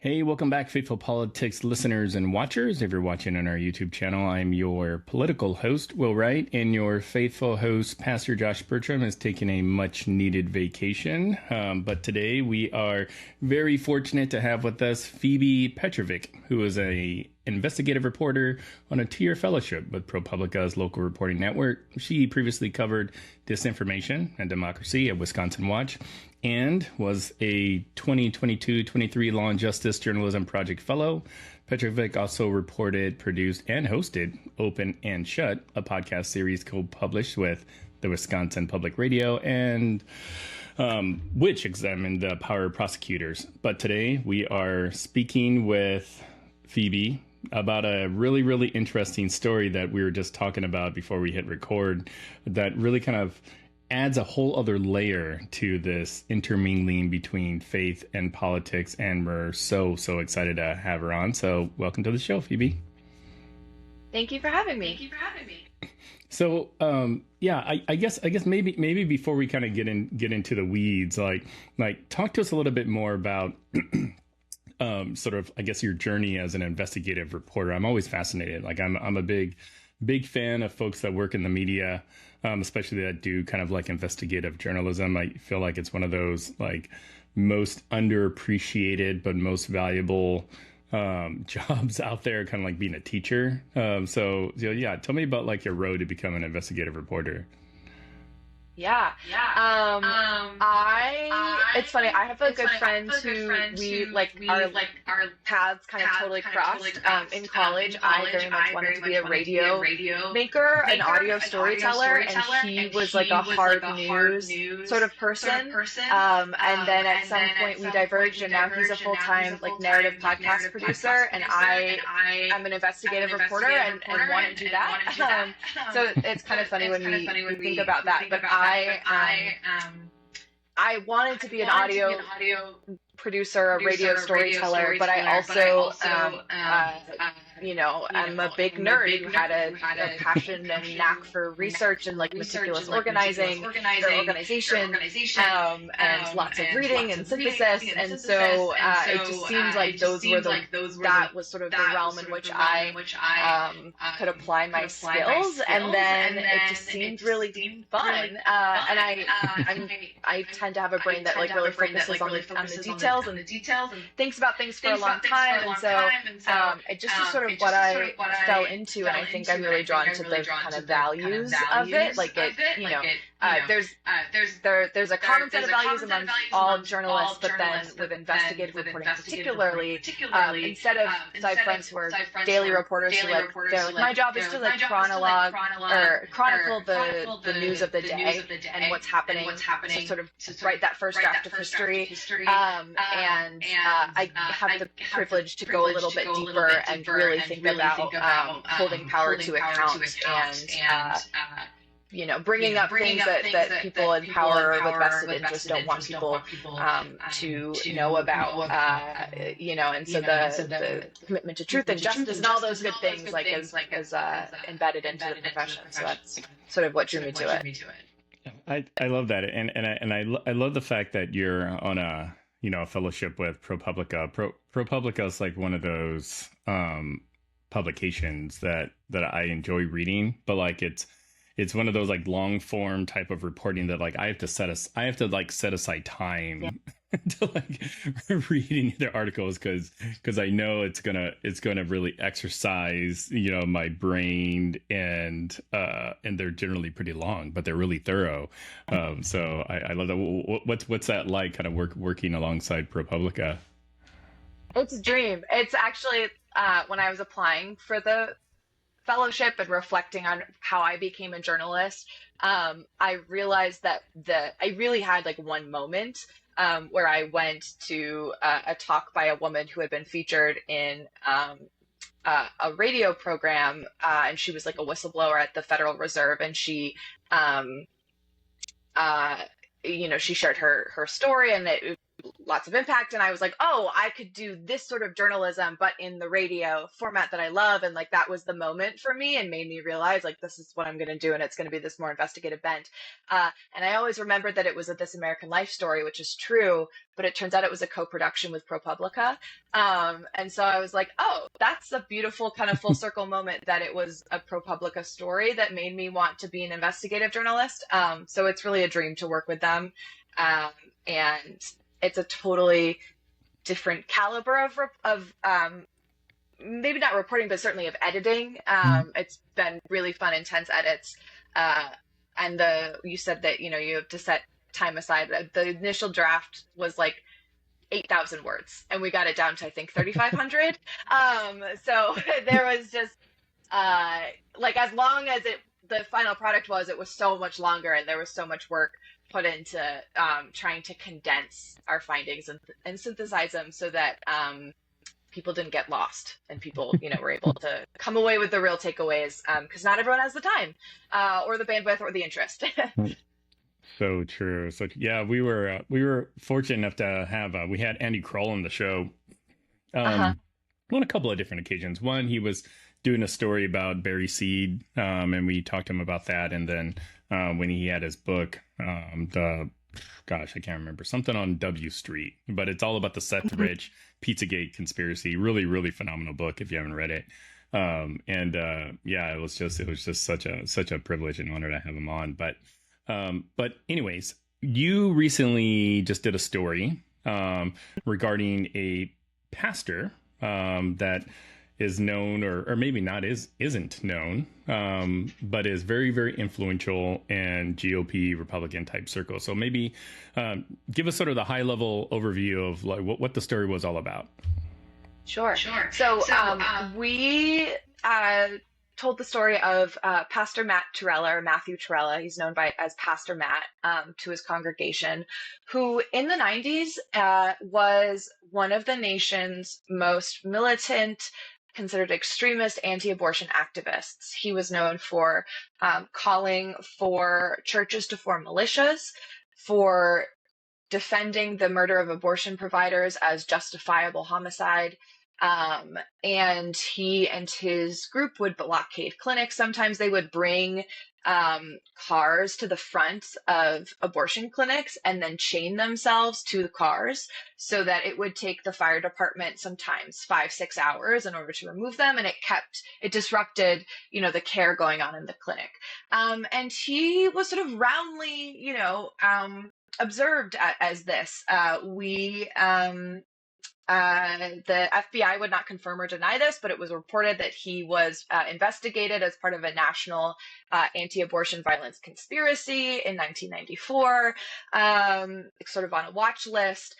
Hey, welcome back, Faithful Politics listeners and watchers. If you're watching on our YouTube channel, I'm your political host, Will Wright, and your faithful host, Pastor Josh Bertram, is taking a much-needed vacation. But today we are very fortunate to have with us Phoebe Petrovic, who is a investigative reporter on a two-year fellowship with ProPublica's local reporting network. She previously covered disinformation and democracy at Wisconsin Watch and was a 2022-23 Law and Justice Journalism Project Fellow. Petrovic also reported, produced, and hosted Open and Shut, a podcast series co-published with the Wisconsin Public Radio, and which examined the power of prosecutors. But today we are speaking with Phoebe about a really, really interesting story that we were just talking about before we hit record that really kind of adds a whole other layer to this intermingling between faith and politics, and we're so excited to have her on. So welcome to the show, Phoebe. Thank you for having me. So I guess maybe before we kind of get into the weeds, like talk to us a little bit more about sort of, I guess, your journey as an investigative reporter. I'm always fascinated. Like I'm a big fan of folks that work in the media, especially that do kind of like investigative journalism. I feel like it's one of those like most underappreciated but most valuable jobs out there, kind of like being a teacher. So yeah, tell me about like your road to become an investigative reporter. It's funny. I have a good friend who our paths kind of totally crossed. In college, I very much wanted to be a radio maker, an audio storyteller, and he was like a hard news sort of person. And then at some point we diverged, and now he's a full-time like narrative podcast producer, and I am an investigative reporter and want to do that. So it's kind of funny when we think about that, but I wanted to be an audio producer, a radio storyteller, but I also, I'm a big nerd who had a passion and knack for research and like meticulous organization, and lots of reading and synthesis. And so it just seems like that was sort of the realm in which I could apply my skills. And then it just seemed really fun. And I tend to have a brain that like really focuses on the details and thinks about things for a long time. And so it just is sort of what I fell into, and I think I'm really drawn to the kind of values of it. Like there's a common set of values among all journalists, but then with investigative reporting particularly, instead of, so I have friends who are daily reporters who they're like, my job is to like chronicle the news of the day and what's happening, so sort of write that first draft of history. And I have the privilege to go a little bit deeper and really think about holding power to account and bringing up things that people in power with vested interest don't want people to know about, and so the commitment to truth and justice and all those good things is embedded into the profession. So that's sort of what drew me to it. I love that, and I love the fact that you're on a fellowship with ProPublica. ProPublica is like one of those publications that I enjoy reading, but like it's one of those like long form type of reporting that like I have to set aside time to like reading their articles because I know it's gonna really exercise my brain, and they're generally pretty long, but they're really thorough. So I love that. What's that like, kind of working alongside ProPublica? It's a dream. It's actually when I was applying for the fellowship and reflecting on how I became a journalist, I realized that I really had like one moment where I went to a talk by a woman who had been featured in a radio program, and she was like a whistleblower at the Federal Reserve, and she she shared her story, and it lots of impact. And I was like, oh, I could do this sort of journalism, but in the radio format that I love. And like, that was the moment for me and made me realize like, this is what I'm going to do. And it's going to be this more investigative bent. And I always remembered that it was a This American Life story, which is true, but it turns out it was a co-production with ProPublica. And so I was like, oh, that's a beautiful kind of full circle moment that it was a ProPublica story that made me want to be an investigative journalist. So it's really a dream to work with them. And it's a totally different caliber of maybe not reporting, but certainly of editing. It's been really fun, intense edits. And you said that, you have to set time aside. The initial draft was like 8,000 words, and we got it down to, I think, 3,500. So there was just like, as long as the final product it was so much longer, and there was so much work put into trying to condense our findings and synthesize them so that people didn't get lost, and people, were able to come away with the real takeaways, because not everyone has the time or the bandwidth or the interest. So true. So yeah, we were fortunate enough to have we had Andy Kroll on the show on a couple of different occasions. One, he was doing a story about Barry Seed, and we talked to him about that. And then when he had his book, I can't remember, something on W Street, but it's all about the Seth Rich Pizzagate conspiracy. Really, really phenomenal book if you haven't read it. It was just such a privilege and honor to have him on. But anyways, you recently just did a story regarding a pastor that is known, or maybe not isn't known, but is very, very influential in GOP Republican type circles. So maybe give us sort of the high level overview of like what the story was all about. Sure. So we told the story of Pastor Matthew Trewhella. He's known as Pastor Matt to his congregation, who in the 90s was one of the nation's most militant, considered extremist anti-abortion activists. He was known for calling for churches to form militias, for defending the murder of abortion providers as justifiable homicide. And he and his group would blockade clinics. Sometimes they would bring cars to the front of abortion clinics and then chain themselves to the cars so that it would take the fire department sometimes 5-6 hours in order to remove them. And it disrupted, the care going on in the clinic. And he was sort of roundly, observed as this. The FBI would not confirm or deny this, but it was reported that he was investigated as part of a national anti-abortion violence conspiracy in 1994, sort of on a watch list.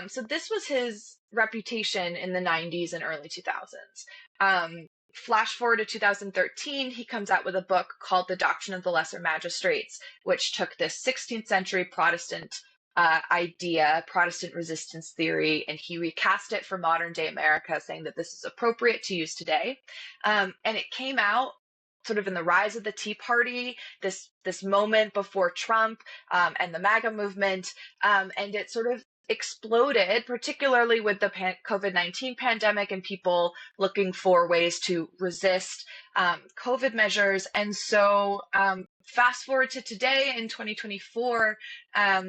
So this was his reputation in the 90s and early 2000s. Flash forward to 2013, he comes out with a book called The Doctrine of the Lesser Magistrates, which took this 16th century Protestant idea, Protestant resistance theory, and he recast it for modern day America, saying that this is appropriate to use today. And it came out sort of in the rise of the Tea Party, this moment before Trump and the MAGA movement, and it sort of exploded, particularly with the COVID-19 pandemic and people looking for ways to resist COVID measures. And so fast forward to today in 2024,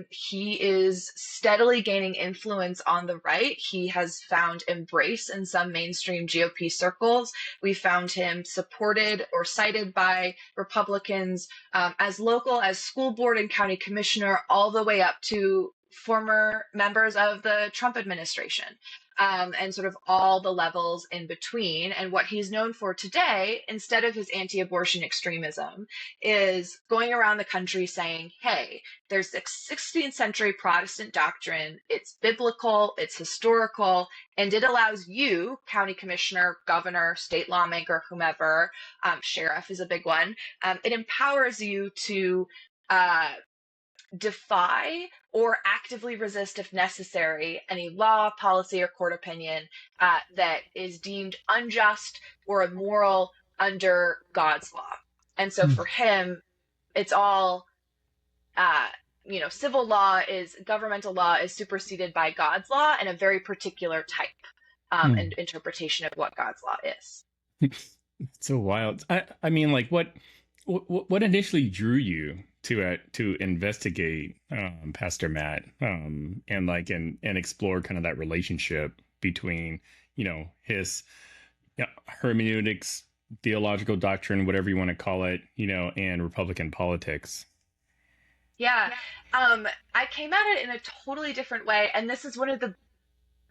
he is steadily gaining influence on the right. He has found embrace in some mainstream GOP circles. We found him supported or cited by Republicans as local as school board and county commissioner, all the way up to former members of the Trump administration, and sort of all the levels in between. And what he's known for today, instead of his anti-abortion extremism, is going around the country saying, hey, there's this 16th century Protestant doctrine. It's biblical, it's historical, and it allows you, county commissioner, governor, state lawmaker, whomever, sheriff is a big one. It empowers you to defy or actively resist, if necessary, any law, policy, or court opinion that is deemed unjust or immoral under God's law. And so for him, it's all civil law is governmental law is superseded by God's law and a very particular type and interpretation of what God's law is. It's so wild. I mean, like what initially drew you to investigate Pastor Matt and explore kind of that relationship between his hermeneutics, theological doctrine, whatever you want to call it, and Republican politics? Yeah, I came at it in a totally different way, and this is one of the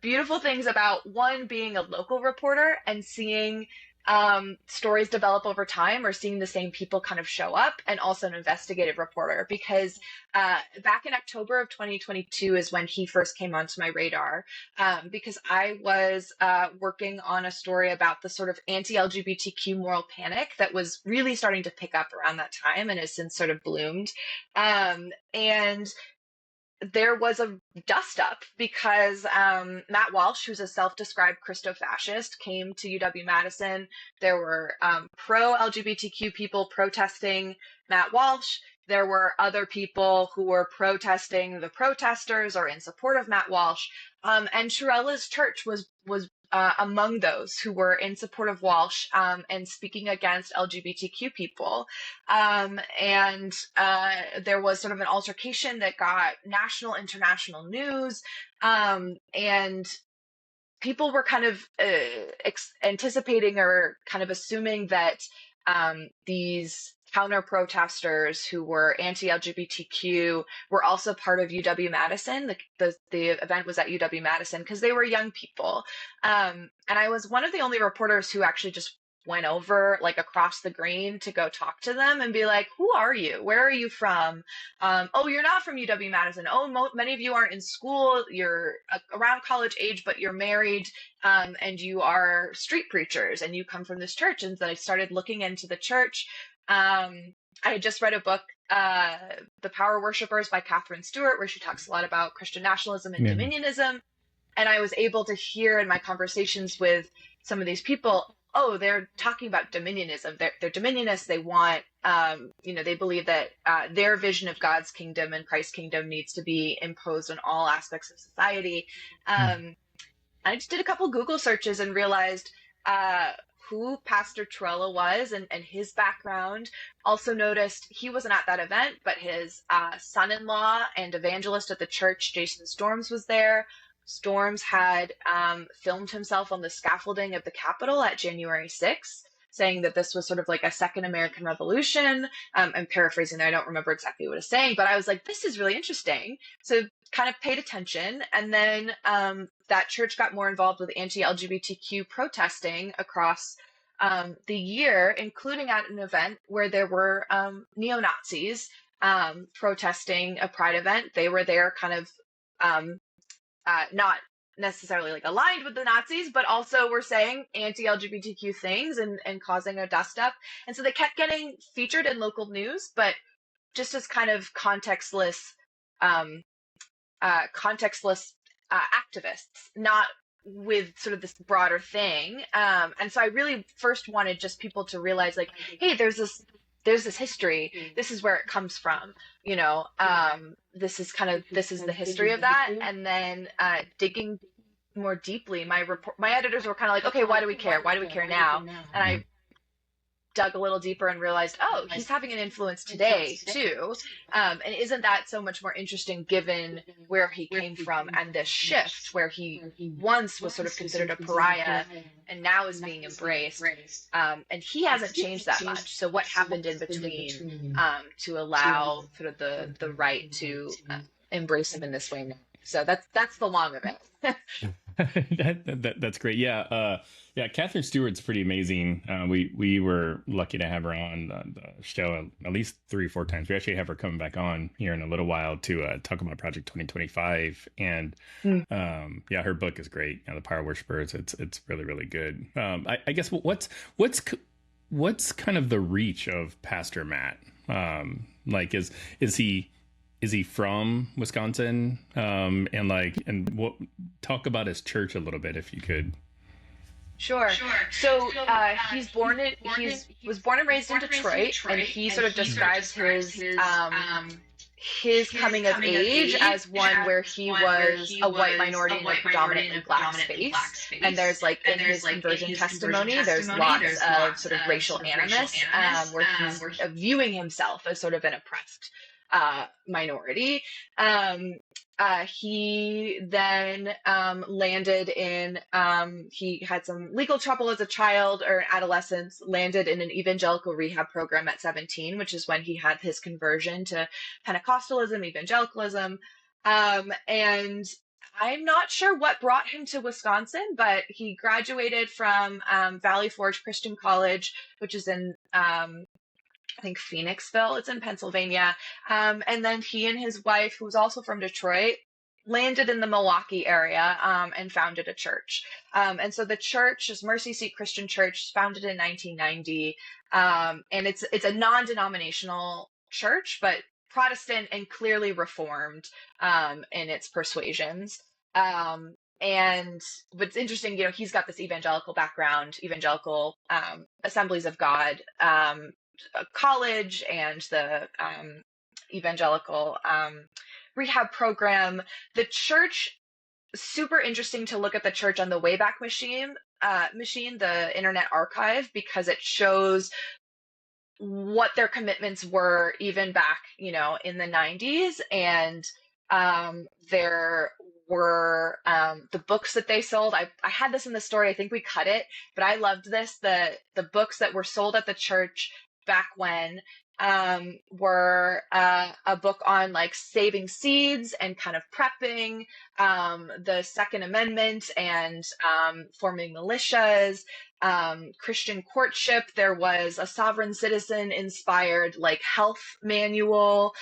beautiful things about one being a local reporter and seeing stories develop over time, or seeing the same people kind of show up, and also an investigative reporter, because back in October of 2022 is when he first came onto my radar, because I was working on a story about the sort of anti-LGBTQ moral panic that was really starting to pick up around that time and has since sort of bloomed. And there was a dust up because Matt Walsh, who's a self-described Christo-fascist, came to UW-Madison. There were pro-LGBTQ people protesting Matt Walsh. There were other people who were protesting the protesters or in support of Matt Walsh. And Trewhella's church was among those who were in support of Walsh and speaking against LGBTQ people. And there was sort of an altercation that got national, international news. And people were kind of anticipating or kind of assuming that these counter-protesters who were anti-LGBTQ were also part of UW-Madison. The event was at UW-Madison because they were young people. And I was one of the only reporters who actually just went over across the green to go talk to them and be like, who are you? Where are you from? Oh, you're not from UW-Madison. Oh, many of you aren't in school. You're around college age, but you're married and you are street preachers and you come from this church. And then I started looking into the church. I had just read a book, The Power Worshippers by Catherine Stewart, where she talks a lot about Christian nationalism and dominionism. And I was able to hear in my conversations with some of these people, oh, they're talking about dominionism. They're dominionists. They want, they believe that their vision of God's kingdom and Christ's kingdom needs to be imposed on all aspects of society. I just did a couple Google searches and realized who Pastor Trewhella was and his background. Also noticed he wasn't at that event, but his son-in-law and evangelist at the church, Jason Storms, was there. Storms had filmed himself on the scaffolding of the Capitol at January 6th, saying that this was sort of like a second American Revolution. I'm paraphrasing there. I don't remember exactly what it's saying, but I was like, this is really interesting. So kind of paid attention. And then that church got more involved with anti-LGBTQ protesting across the year, including at an event where there were neo-Nazis protesting a pride event. They were there kind of not necessarily aligned with the Nazis, but also were saying anti-LGBTQ things and causing a dust up. And so they kept getting featured in local news, but just as kind of contextless activists, not with sort of this broader thing. And so I really first wanted just people to realize hey, there's this history. This is where it comes from. This is the history of that. And then digging more deeply, my editors were kind of like, okay, why do we care? Why do we care now? And I dug a little deeper and realized, oh, he's having an influence today too. And isn't that so much more interesting given where he came from and this shift where he once was sort of considered a pariah and now is being embraced. And he hasn't changed that much. So what happened in between to allow sort of the right to embrace him in this way now? So that's the long of it. That's great. Yeah. Catherine Stewart's pretty amazing. We were lucky to have her on the show at least 3 or 4 times. We actually have her coming back on here in a little while to talk about Project 2025. And her book is great. The Power Worshippers. It's really, really good. I guess what's kind of the reach of Pastor Matt? Is he from Wisconsin? And what, talk about his church a little bit, if you could. Sure. So he was born and raised in Detroit, and he sort of describes his coming of age as one where he was a white minority in a predominantly black space. And there's like in his conversion testimony, there's lots of sort of racial animus where he's viewing himself as sort of an oppressed minority. He then landed in, he had some legal trouble as a child or adolescence, landed in an evangelical rehab program at 17, which is when he had his conversion to Pentecostalism, evangelicalism. And I'm not sure what brought him to Wisconsin, but he graduated from Valley Forge Christian College, which is in I think Phoenixville, it's in Pennsylvania. And then he and his wife, who was also from Detroit, landed in the Milwaukee area and founded a church. And so the church is Mercy Seat Christian Church, founded in 1990. And it's a non-denominational church, but Protestant and clearly Reformed in its persuasions. And what's interesting, he's got this evangelical background, evangelical Assemblies of God college and the evangelical rehab program. The church, super interesting to look at the church on the Wayback Machine, the Internet Archive, because it shows what their commitments were even back, in the 90s. And there were the books that they sold. I had this in the story. I think we cut it, but I loved this. The books that were sold at the church back when were a book on like saving seeds and kind of prepping, the Second Amendment and forming militias, Christian courtship. There was a sovereign citizen inspired like health manual.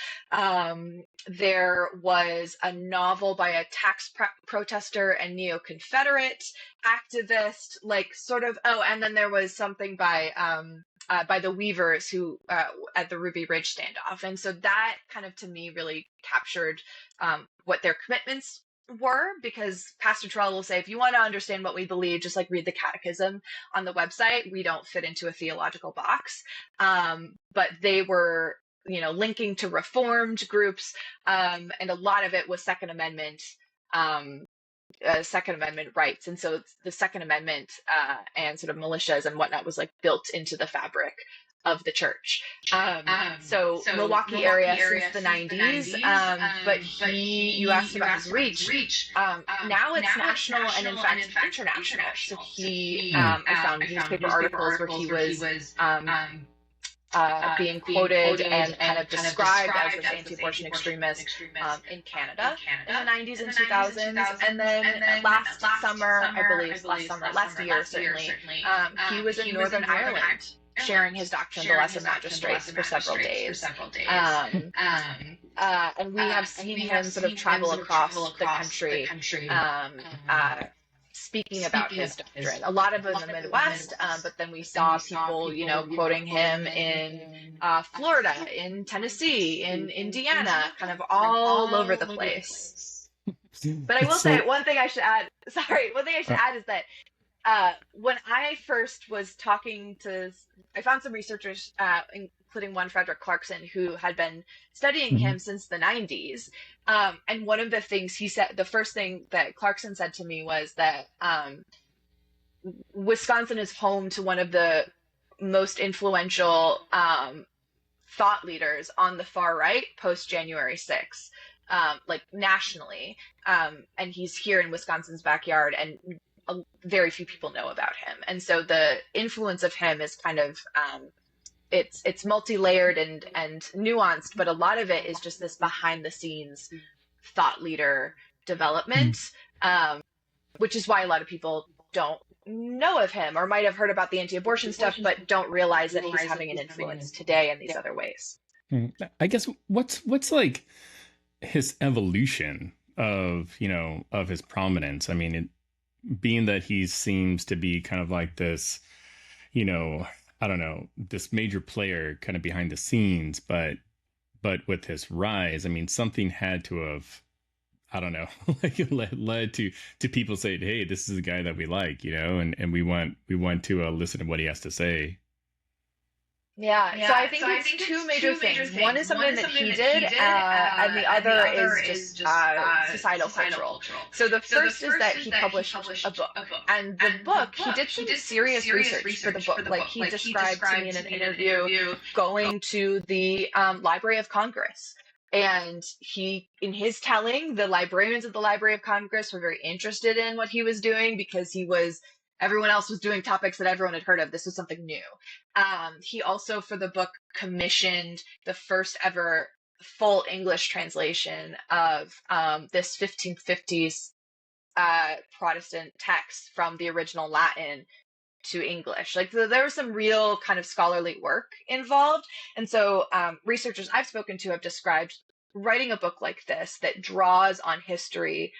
There was a novel by a tax protester and neo-Confederate activist, like sort of, and then there was something by the Weavers who at the Ruby Ridge standoff. And so that kind of, to me, really captured what their commitments were, because Pastor Trewhella will say, if you want to understand what we believe, just like read the catechism on the website. We don't fit into a theological box. But they were, linking to Reformed groups. And a lot of it was Second Amendment rights. And so the Second Amendment and sort of militias and whatnot was like built into the fabric of the church. So Milwaukee area since the 90s, but you asked about his reach. Now it's national and in fact international. So I found newspaper articles where he was being quoted and kind of described as this anti-abortion extremist in Canada in the 90s and 2000s. And then last year certainly, he was in Northern Ireland sharing his doctrine, the Lesser Magistrates, for several days. And we have seen him sort of travel across the country, speaking about his doctrine. A lot of it in the Midwest, but then we saw people, quoting him in Florida, in Tennessee, in Indiana, kind of all over the place. But I will say one thing I should add is that when I first was talking to, I found some researchers, including one, Frederick Clarkson, who had been studying him since the 90s. And one of the things he said, the first thing that Clarkson said to me was that Wisconsin is home to one of the most influential thought leaders on the far right post January 6th, like nationally. And he's here in Wisconsin's backyard, and very few people know about him. And so the influence of him is kind of, it's multi-layered and nuanced, but a lot of it is just this behind the scenes thought leader development, which is why a lot of people don't know of him or might have heard about the anti-abortion stuff, but don't realize that he's having an influence today in these other ways. I guess what's like his evolution of his prominence? I mean, being that he seems to be kind of like this, I don't know, this major player kind of behind the scenes, but with his rise, I mean, something had to have, I don't know, like led to people saying, hey, this is a guy that we like, and we want to listen to what he has to say. Yeah, so I think it's two major things. One is something that he did, and the other is just societal cultural. So the first is that he published a book, and the book, he did some serious research for the book. Like, he described to me in an interview going to the Library of Congress. And in his telling, the librarians of the Library of Congress were very interested in what he was doing, because everyone else was doing topics that everyone had heard of. This was something new. He also, for the book, commissioned the first ever full English translation of this 1550s Protestant text from the original Latin to English. Like, there was some real kind of scholarly work involved. And so researchers I've spoken to have described writing a book like this that draws on history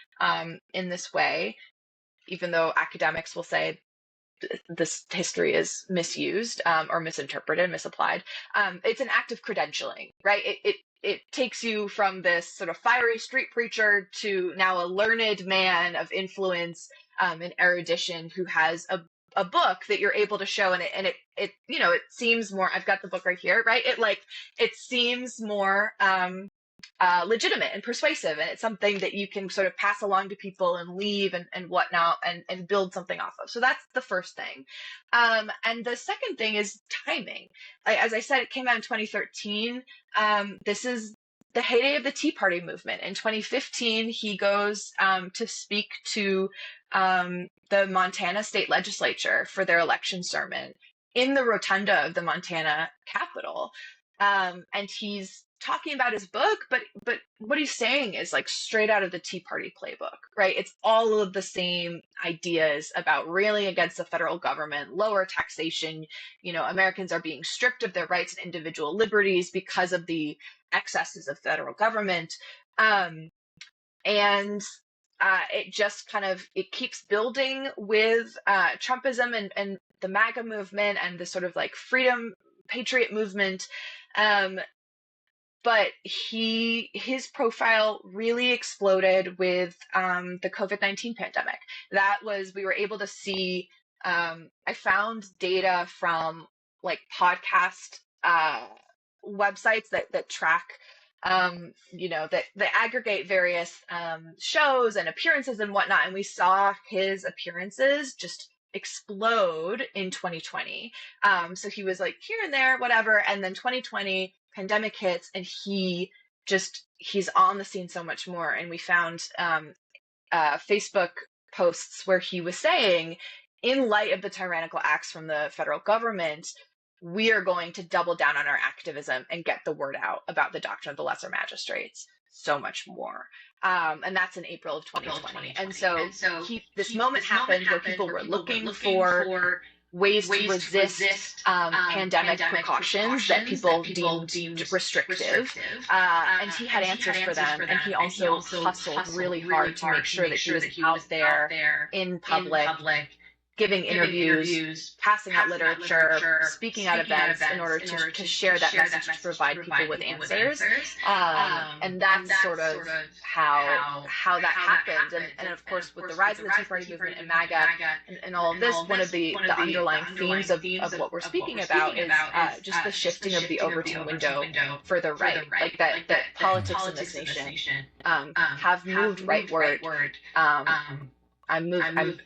in this way, even though academics will say this history is misused or misinterpreted, misapplied. It's an act of credentialing, right? It takes you from this sort of fiery street preacher to now a learned man of influence and erudition who has a book that you're able to show, and it seems more. I've got the book right here, right? It seems more legitimate and persuasive, and it's something that you can sort of pass along to people and leave and whatnot, and build something off of. So that's the first thing. And the second thing is timing. As I said, it came out in 2013. This is the heyday of the Tea Party movement. In 2015, he goes to speak to the Montana state legislature for their election sermon in the rotunda of the Montana Capitol. And he's talking about his book, but what he's saying is like straight out of the Tea Party playbook, right? It's all of the same ideas about railing against the federal government, lower taxation. Americans are being stripped of their rights and individual liberties because of the excesses of federal government. And it just it keeps building with Trumpism and the MAGA movement and the sort of like freedom patriot movement. But his profile really exploded with the COVID-19 pandemic. We were able to see, I found data from like podcast websites that track, that aggregate various shows and appearances and whatnot. And we saw his appearances just explode in 2020. So he was like here and there, whatever. And then 2020 pandemic hits, and he's on the scene so much more. And we found Facebook posts where he was saying, in light of the tyrannical acts from the federal government, we are going to double down on our activism and get the word out about the doctrine of the lesser magistrates so much more. And that's in April of 2020. And so this moment happened where people were looking for ways to resist pandemic precautions that people deemed restrictive. And he had answers for them. And he also hustled really hard to make sure that he was out there in public, giving interviews, passing out literature, speaking at events in order to share that message, to provide people with answers. And that's sort of how that happened. And of course, with the rise of the Tea Party movement and MAGA and all of this, one of the underlying themes of what we're speaking about is just the shifting of the Overton window for the right. Like that politics in this nation have moved rightward. I'm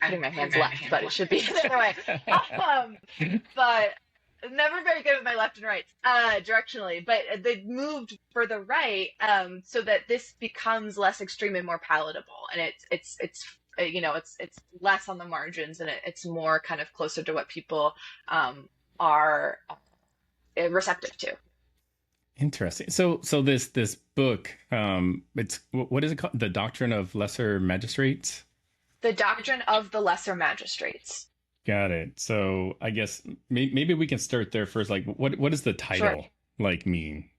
putting my hands left, but it should be the other way. But never very good with my left and right directionally. But they moved further right so that this becomes less extreme and more palatable, and it's less on the margins, and it's more kind of closer to what people are receptive to. Interesting. So this book, it's what is it called? The Doctrine of Lesser Magistrates. The Doctrine of the Lesser Magistrates. Got it. So I guess maybe we can start there first. Like, what does the title mean?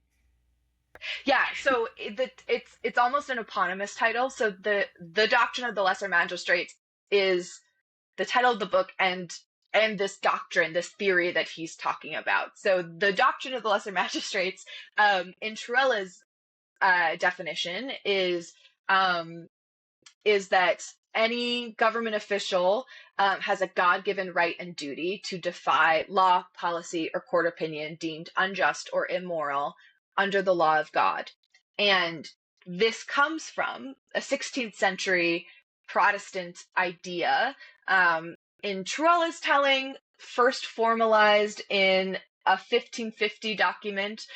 Yeah, so it's almost an eponymous title. So the Doctrine of the Lesser Magistrates is the title of the book, and this doctrine, this theory that he's talking about. So the Doctrine of the Lesser Magistrates, in Trewhella's definition, is that any government official has a God-given right and duty to defy law, policy, or court opinion deemed unjust or immoral under the law of God. And this comes from a 16th century Protestant idea, in Trewhella's telling, first formalized in a 1550 document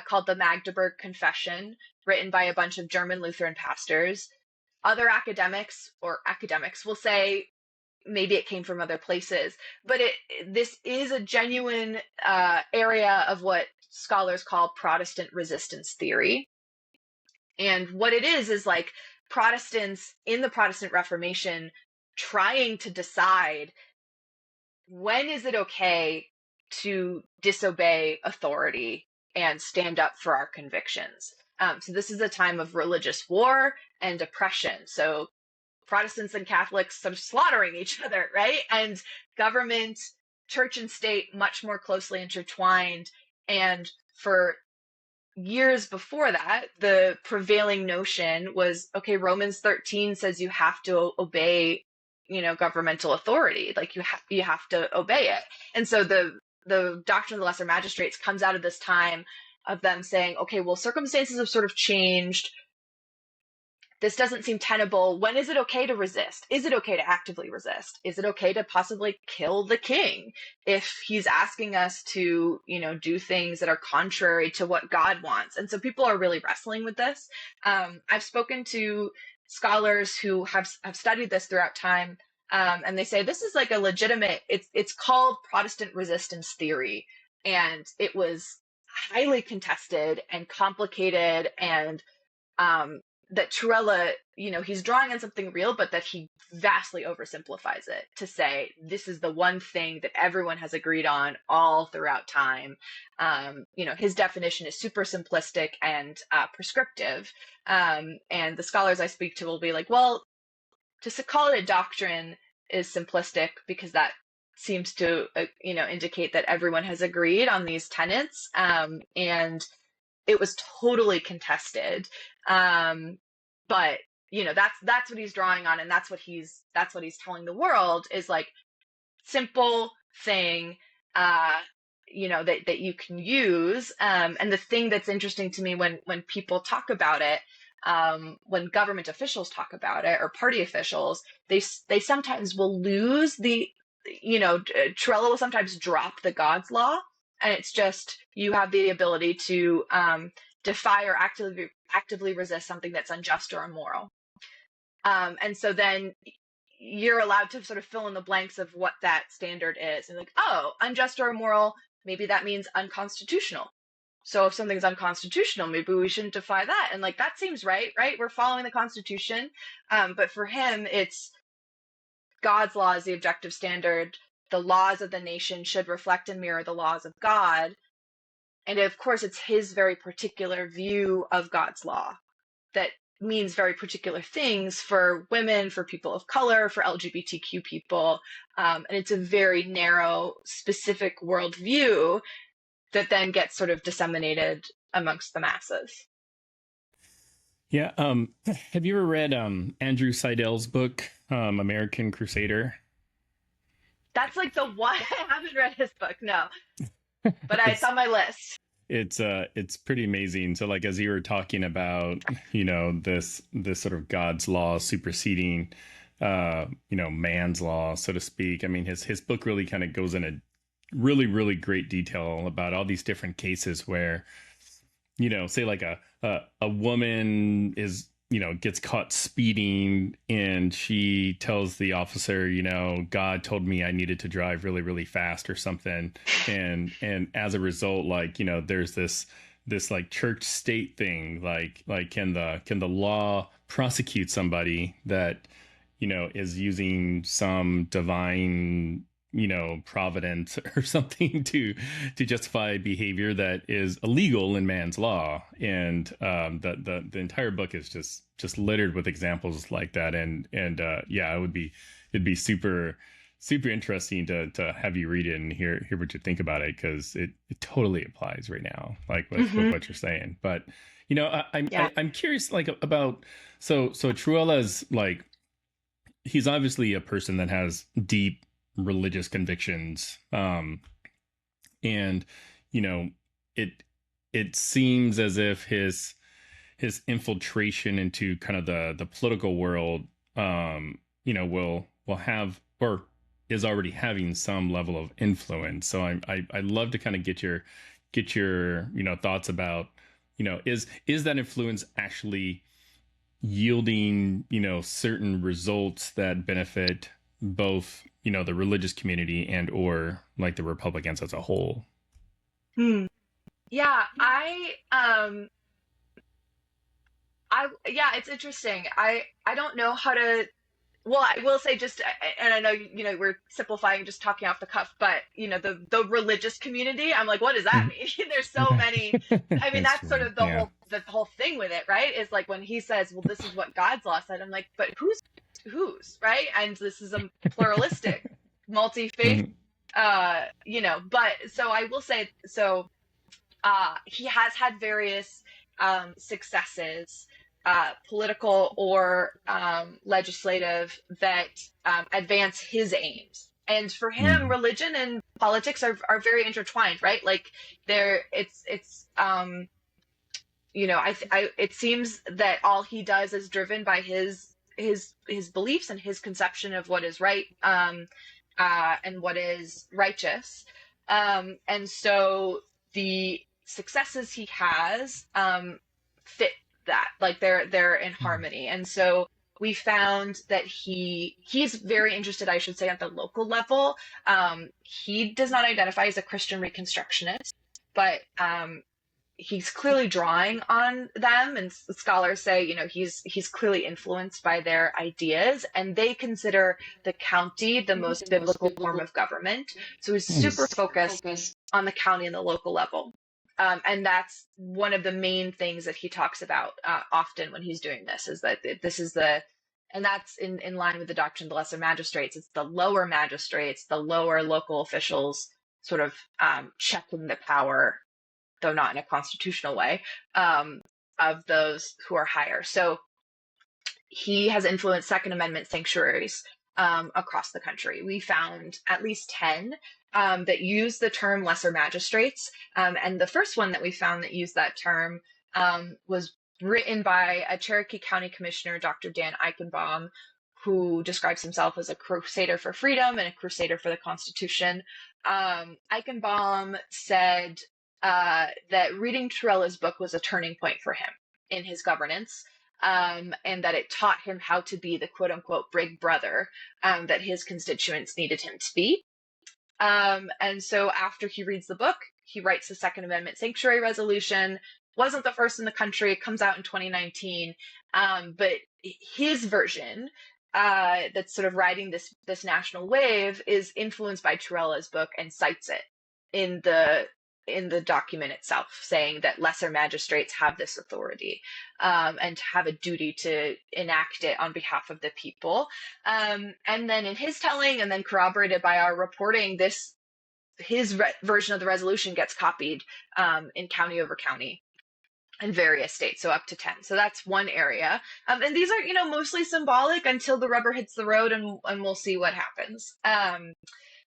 called the Magdeburg Confession, written by a bunch of German Lutheran pastors. Other academics will say maybe it came from other places, but this is a genuine area of what scholars call Protestant resistance theory. And what it is like Protestants in the Protestant Reformation trying to decide, when is it okay to disobey authority and stand up for our convictions? So this is a time of religious war and oppression. So Protestants and Catholics sort of slaughtering each other, right? And government, church and state much more closely intertwined. And for years before that, the prevailing notion was, okay, Romans 13 says you have to obey, governmental authority. Like you have to obey it. And so the Doctrine of the Lesser Magistrates comes out of this time of them saying, okay, well, circumstances have sort of changed. This doesn't seem tenable. When is it okay to resist? Is it okay to actively resist? Is it okay to possibly kill the king if he's asking us to, do things that are contrary to what God wants? And so people are really wrestling with this. I've spoken to scholars who have studied this throughout time, and they say this is like a legitimate, it's called Protestant resistance theory. And it was highly contested and complicated, and that Trewhella, he's drawing on something real, but that he vastly oversimplifies it to say this is the one thing that everyone has agreed on all throughout time. His definition is super simplistic and prescriptive. And the scholars I speak to will be like, well, to call it a doctrine is simplistic because that seems to, indicate that everyone has agreed on these tenets. And it was totally contested. But that's what he's drawing on, and that's what he's telling the world is like simple thing, that you can use. And the thing that's interesting to me when people talk about it, when government officials talk about it or party officials, they sometimes will lose Trewhella will sometimes drop the God's law, and it's just you have the ability to defy or actively resist something that's unjust or immoral. And so then you're allowed to sort of fill in the blanks of what that standard is. And like, oh, unjust or immoral, maybe that means unconstitutional. So if something's unconstitutional, maybe we shouldn't defy that. And like, that seems right? We're following the Constitution. But for him, it's God's law is the objective standard. The laws of the nation should reflect and mirror the laws of God. And of course, it's his very particular view of God's law that means very particular things for women, for people of color, for LGBTQ people. And it's a very narrow, specific worldview that then gets sort of disseminated amongst the masses. Yeah. Have you ever read Andrew Seidel's book, American Crusader? That's like the one. I haven't read his book, no. But it's on my list. It's pretty amazing. So like, as you were talking about, this sort of God's law superseding, man's law, so to speak. I mean, his book really kind of goes into really, really great detail about all these different cases where, say like a woman is, gets caught speeding and she tells the officer, God told me I needed to drive really, really fast or something. And as a result, like, there's this like church state thing, like can the law prosecute somebody that, is using some divine, providence or something to justify behavior that is illegal in man's law. And the entire book is just littered with examples like that. And it'd be super interesting to have you read it and hear what you think about it, because it totally applies right now, like with what you're saying. But I'm curious, like, about so Trewhella's like he's obviously a person that has deep religious convictions, and you know, it seems as if his infiltration into kind of the political world, will have, or is already having, some level of influence. So I'd love to kind of get your thoughts about, is that influence actually yielding, certain results that benefit both, the religious community and or like the Republicans as a whole? Yeah, yeah, it's interesting. I don't know how to. Well, I will say just, and I know we're simplifying, just talking off the cuff, but the religious community, I'm like, what does that mean? There's so many. I mean, that's sort of the whole thing with it, right? Is like when he says, well, this is what God's law said. I'm like, but who's right? And this is a pluralistic, multi-faith, But so I will say, so he has had various successes, political or legislative, that advance his aims. And for him, religion and politics are very intertwined, right? Like it seems that all he does is driven by his beliefs and his conception of what is right, and what is righteous. And so the successes he has fit that, like they're in harmony. And so we found that he's very interested, I should say, at the local level. He does not identify as a Christian Reconstructionist, but he's clearly drawing on them, and scholars say, he's clearly influenced by their ideas, and they consider the county the most biblical form of government. So he's super focused on the county and the local level. And that's one of the main things that he talks about often when he's doing this, is that this is and that's in line with the doctrine of the lesser magistrates. It's the lower magistrates, the lower local officials, sort of checking the power, though not in a constitutional way, of those who are higher. So he has influenced Second Amendment sanctuaries across the country. We found at least 10 that use the term lesser magistrates. And the first one that we found that used that term was written by a Cherokee County Commissioner, Dr. Dan Eichenbaum, who describes himself as a crusader for freedom and a crusader for the Constitution. Eichenbaum said that reading Trewhella's book was a turning point for him in his governance, and that it taught him how to be the quote-unquote big brother that his constituents needed him to be. And so after he reads the book, he writes the Second Amendment Sanctuary Resolution. Wasn't the first in the country. It comes out in 2019. But his version, that's sort of riding this national wave, is influenced by Trewhella's book and cites it in the document itself, saying that lesser magistrates have this authority, and have a duty to enact it on behalf of the people. And then in his telling, and then corroborated by our reporting, his version of the resolution gets copied in county over county in various states, so up to 10. So that's one area. And these are, mostly symbolic until the rubber hits the road, and we'll see what happens.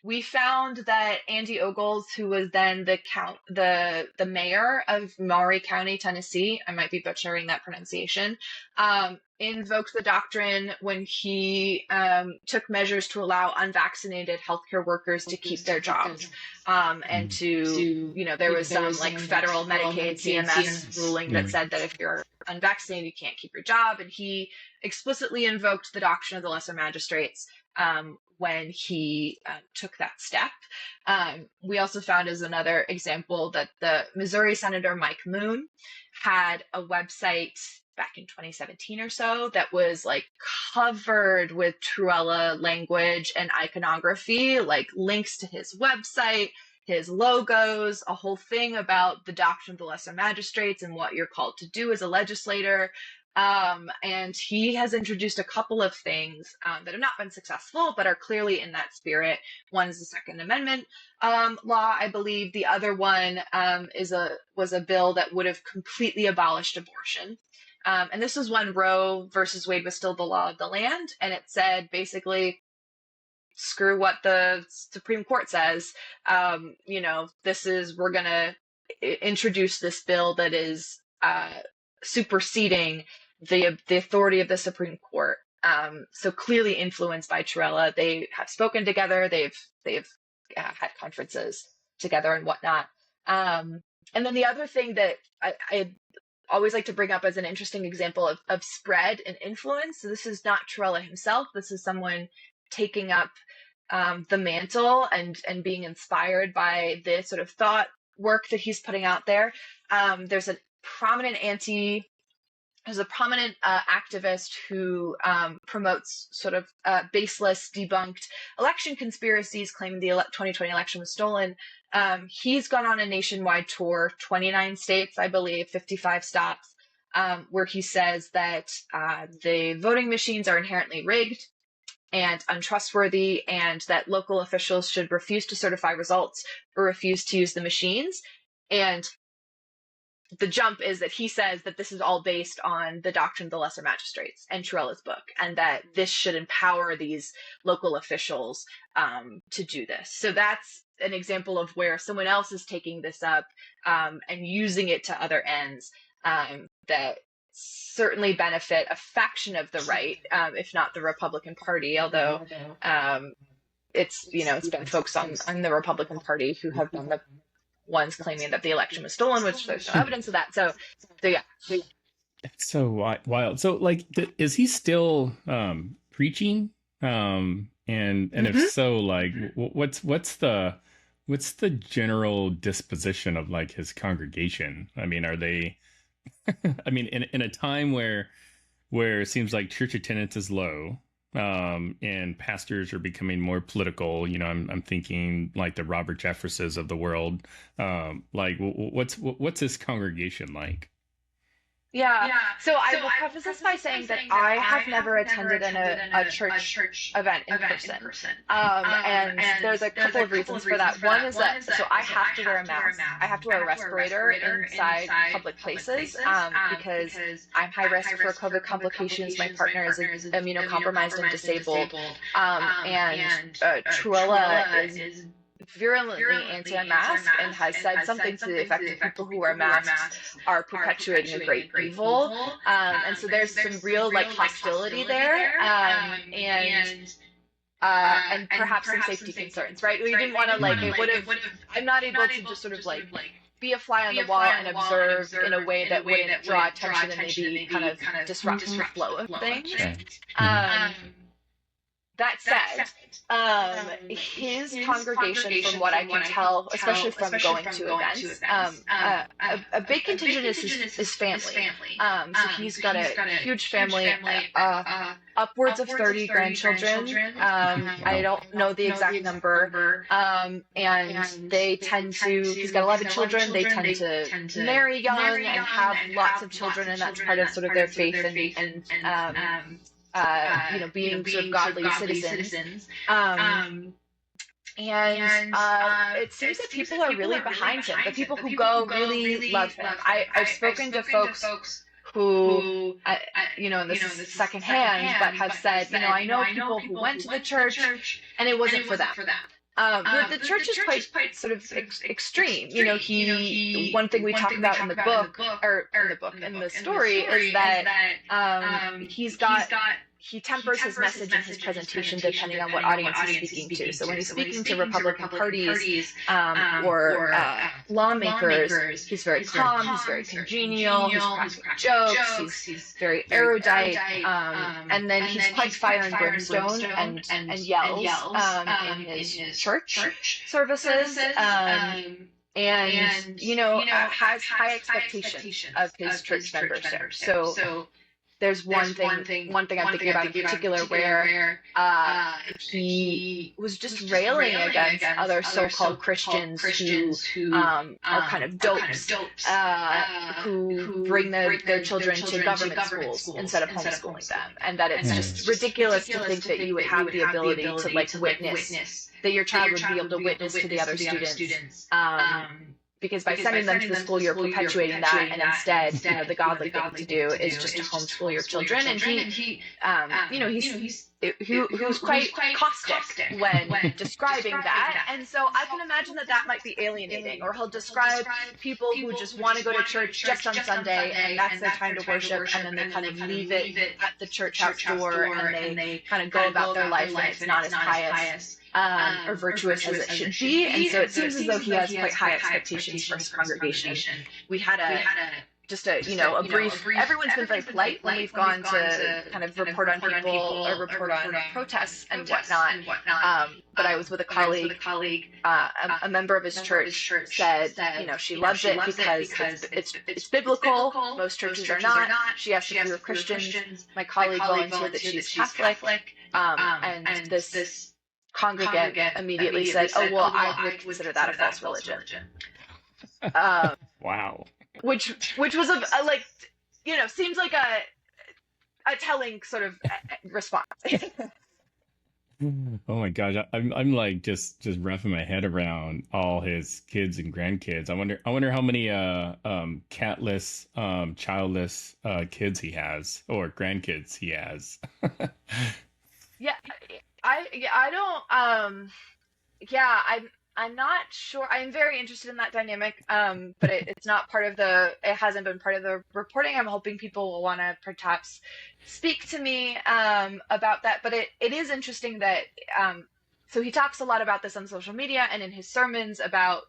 We found that Andy Ogles, who was then the mayor of Maury County, Tennessee, I might be butchering that pronunciation, invoked the doctrine when he took measures to allow unvaccinated healthcare workers to keep their jobs, and there was some federal Medicaid CMS ruling that said that if you're unvaccinated, you can't keep your job, and he explicitly invoked the doctrine of the lesser magistrates when he took that step. We also found, as another example, that the Missouri Senator Mike Moon had a website back in 2017 or so that was covered with Trewhella language and iconography, links to his website, his logos, a whole thing about the doctrine of the lesser magistrates and what you're called to do as a legislator. And he has introduced a couple of things that have not been successful, but are clearly in that spirit. One is the Second Amendment law, I believe. The other one was a bill that would have completely abolished abortion. And this was when Roe versus Wade was still the law of the land. And it said basically, screw what the Supreme Court says. We're going to introduce this bill that is superseding the authority of the Supreme Court. So clearly influenced by Trewhella. They have spoken together. They've had conferences together and whatnot. And then the other thing that I always like to bring up as an interesting example of spread and influence. So this is not Trewhella himself. This is someone taking up the mantle and being inspired by the sort of thought work that he's putting out there. There's a prominent activist who promotes sort of baseless, debunked election conspiracies, claiming the 2020 election was stolen. He's gone on a nationwide tour, 29 states, I believe, 55 stops, where he says that the voting machines are inherently rigged and untrustworthy, and that local officials should refuse to certify results or refuse to use the machines. And the jump is that he says that this is all based on the Doctrine of the Lesser Magistrates and Trewhella's book, and that this should empower these local officials to do this. So that's an example of where someone else is taking this up and using it to other ends that certainly benefit a faction of the right, if not the Republican Party, although it's been folks on the Republican Party who have been the ones claiming that the election was stolen, which there's no evidence of that. So yeah. It's so wild. So like, is he still preaching? And if so, like, what's the general disposition of like his congregation? I mean, are they? I mean, in a time where it seems like church attendance is low, and pastors are becoming more political, I'm thinking like the Robert Jeffersons of the world. Like, what's his congregation like? Yeah. So I will preface this by saying that I have never attended a church event in person. And there's a couple of reasons for that. One is that, so I have to wear a mask. I have to wear a respirator inside public places because I'm high risk for COVID complications. My partner is immunocompromised and disabled. And Trewhella is virulently anti-mask and has said something to the effect that people who wear masks are perpetuating a great evil. And so there's some real like hostility there, and perhaps some safety concerns, right? We didn't want to like, it would have, I'm not able to just sort of like be a fly on the wall and observe in a way that wouldn't draw attention and maybe kind of disrupt the flow of things. That said, his congregation, from what I can tell, especially from going to events, a big contingent is his family. So he's got a huge family, upwards of 30 grandchildren. I don't know the exact number. And they tend to, he's got 11 children, they tend to marry young and have lots of children, and that's part of sort of their faith and being sort of godly citizens. It seems that people are really behind him. The people who go really love him. I've spoken to folks who, this is secondhand, but have said, I know people who went to the church and it wasn't for them. The church is quite sort of extreme. One thing we talk about in the book, in the story, is that he tempers his message and his presentation depending on what audience he's speaking to. So when he's speaking to Republican parties or lawmakers, he's very calm, he's very congenial, he's cracking jokes, he's very erudite, and then he's quite fire and brimstone and yells in his church services. And has high expectations of his church membership. So there's one thing I'm thinking about in particular where he was just railing against other so-called Christians who are kind of dopes, who bring their children to government schools instead of homeschooling them, and that it's just ridiculous to think that you would have the ability to like witness, that your child would be able to witness to the other students. because by sending them to the school, you're perpetuating that, and instead, the godly thing to do is just to homeschool your children. And he was quite caustic when describing that. And so I can imagine that might be alienating, or he'll describe people who just want to go to church just on Sunday, and that's their time to worship, and then they kind of leave it at the church house door, and they kind of go about their life, and it's not as pious or virtuous as it should be. And so it seems as though he has quite high expectations for his congregation. We had a brief, everyone's been very polite when we've gone to kind of report on people or report on protests and whatnot. But I was with a colleague, a member of his church said, she loves it because it's biblical. Most churches are not. She asked if we were Christians. My colleague volunteered that she's Catholic. And this congregant immediately said, "Oh, well, I would consider that a false religion." Wow. Which was seems like a telling sort of response. Oh my gosh, I'm like just wrapping my head around all his kids and grandkids. I wonder how many catless, childless kids he has, or grandkids he has. I'm not sure. I'm very interested in that dynamic, but it's not part of it hasn't been part of the reporting. I'm hoping people will want to perhaps speak to me about that. But it is interesting that, so he talks a lot about this on social media and in his sermons about,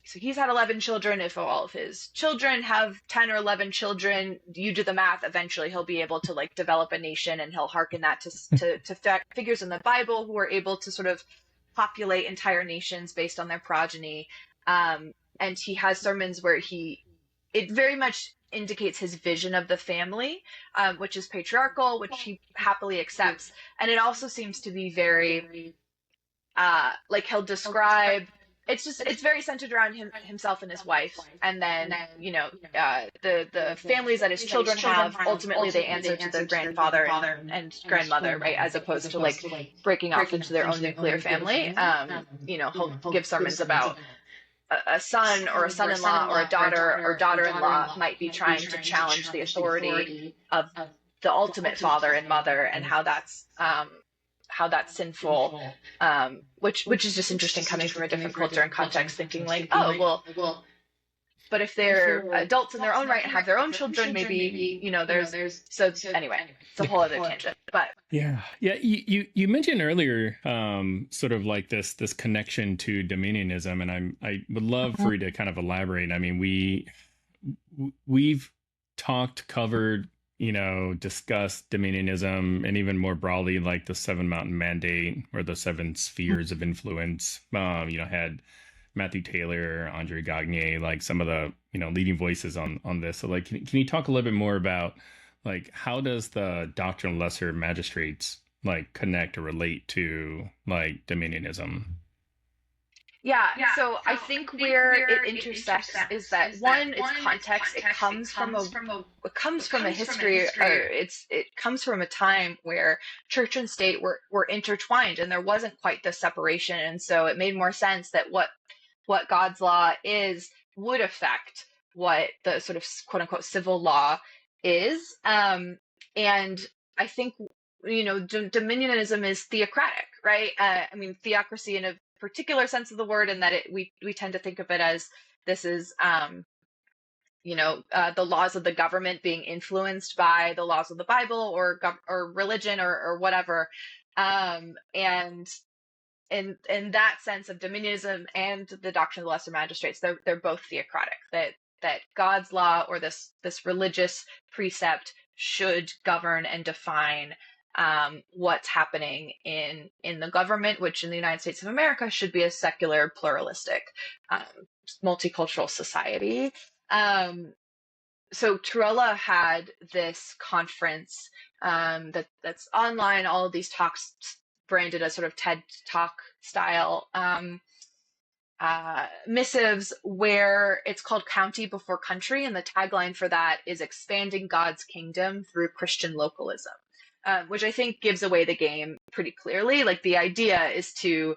so he's had 11 children. If all of his children have 10 or 11 children, you do the math, eventually he'll be able to develop a nation, and he'll hearken that to figures in the Bible who are able to sort of populate entire nations based on their progeny. And he has sermons where it very much indicates his vision of the family, which is patriarchal, which he happily accepts. And it also seems to be very, he'll describe, it's very centered around himself and his wife. And then, the families that his children have, ultimately they answer to the grandfather and grandmother, right? As opposed to breaking off into their own nuclear family. He'll give sermons about a son or a son-in-law or a daughter or daughter-in-law might be trying to challenge the authority of the ultimate father and mother, and how that's sinful, which is just interesting coming from a different culture and context, thinking but if they're adults in their own right and have their own children, maybe, anyway, it's a whole other tangent. But yeah. You mentioned earlier, sort of like this connection to dominionism, and I would love for you to kind of elaborate. I mean, we've covered, discussed dominionism, and even more broadly, like the Seven Mountain Mandate or the seven spheres of influence. Had Matthew Taylor, Andre Gagné, like some of the, leading voices on this. So can you talk a little bit more about how does the Doctrine of Lesser Magistrates connect or relate to dominionism? Yeah, so I think where it intersects is that one, it's context. It comes from a history, or it comes from a time where church and state were intertwined, and there wasn't quite the separation, and so it made more sense that what God's law would affect what the sort of quote unquote civil law is, and I think dominionism is theocratic, right? Theocracy in a particular sense of the word, and that we tend to think of it as this is the laws of the government being influenced by the laws of the Bible or religion or whatever, and in that sense of dominionism and the Doctrine of the Lesser Magistrates, they're both theocratic, that God's law or this religious precept should govern and define what's happening in the government, which in the United States of America should be a secular, pluralistic, multicultural society. So Trewhella had this conference that's online, all of these talks branded as sort of TED Talk style missives, where it's called County Before Country, and the tagline for that is expanding God's kingdom through Christian localism. Which I think gives away the game pretty clearly. The idea is to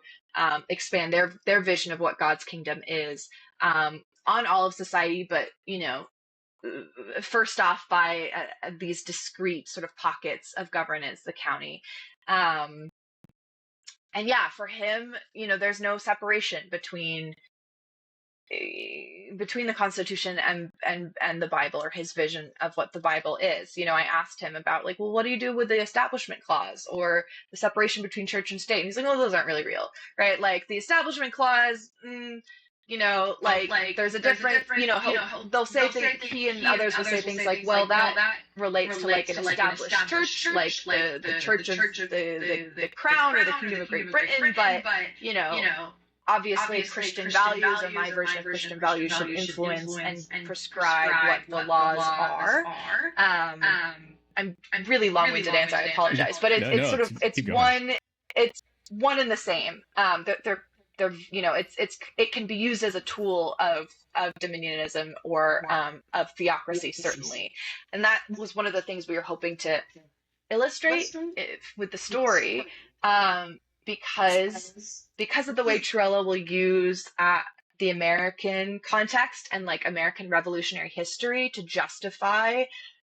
expand their vision of what God's kingdom is on all of society, but first off by these discrete sort of pockets of governance, the county. And yeah, for him, there's no separation between the Constitution and the Bible, or his vision of what the Bible is. I asked him about, like, well, what do you do with the Establishment Clause or the separation between church and state? And he's like, oh, those aren't really real, right? Like the Establishment Clause, there's a different, they'll say things, he and others will say things like, well, that relates to like an established church, like the Church of the Crown or the Kingdom of Great Britain, but, obviously Christian values, or my version of Christian values, should influence and prescribe what the laws are. I'm really long-winded answer, I apologize, but it's one and the same. It can be used as a tool of dominionism or of theocracy, certainly. And that was one of the things we were hoping to illustrate with the story, because of the way Trewhella will use the American context and like American revolutionary history to justify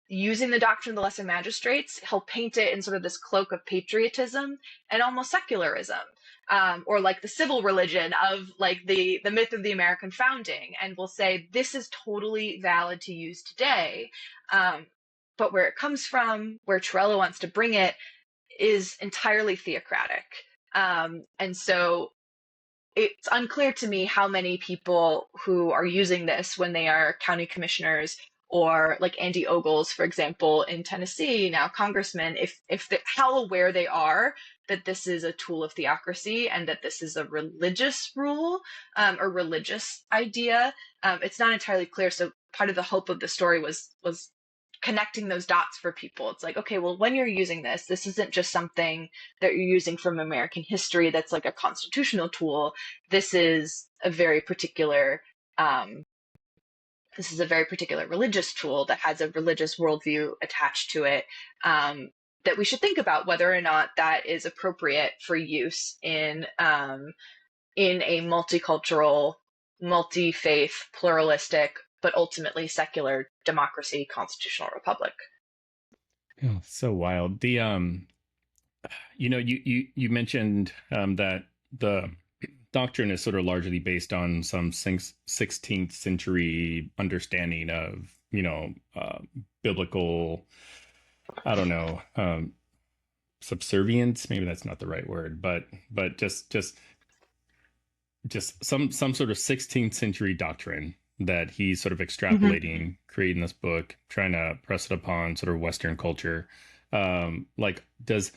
using the doctrine of the Lesser Magistrates. He'll paint it in sort of this cloak of patriotism and almost secularism, or like the civil religion of like the myth of the American founding, and will say this is totally valid to use today, but where it comes from, where Trewhella wants to bring it, is entirely theocratic. And so it's unclear to me how many people who are using this when they are county commissioners, or like Andy Ogles, for example, in Tennessee, now congressman, how aware they are that this is a tool of theocracy and that this is a religious rule, or religious idea. It's not entirely clear. So part of the hope of the story was connecting those dots for people. It's like, okay, well, when you're using this isn't just something that you're using from American history that's like a constitutional tool. This is a very particular religious tool that has a religious worldview attached to it, that we should think about whether or not that is appropriate for use in a multicultural, multi-faith, pluralistic, but ultimately secular democracy, constitutional republic. Oh, so wild. The you mentioned that the doctrine is sort of largely based on some 16th century understanding of biblical, I don't know, subservience. Maybe that's not the right word, but just some sort of 16th century doctrine that he's sort of extrapolating, creating this book, trying to press it upon sort of Western culture. Like, does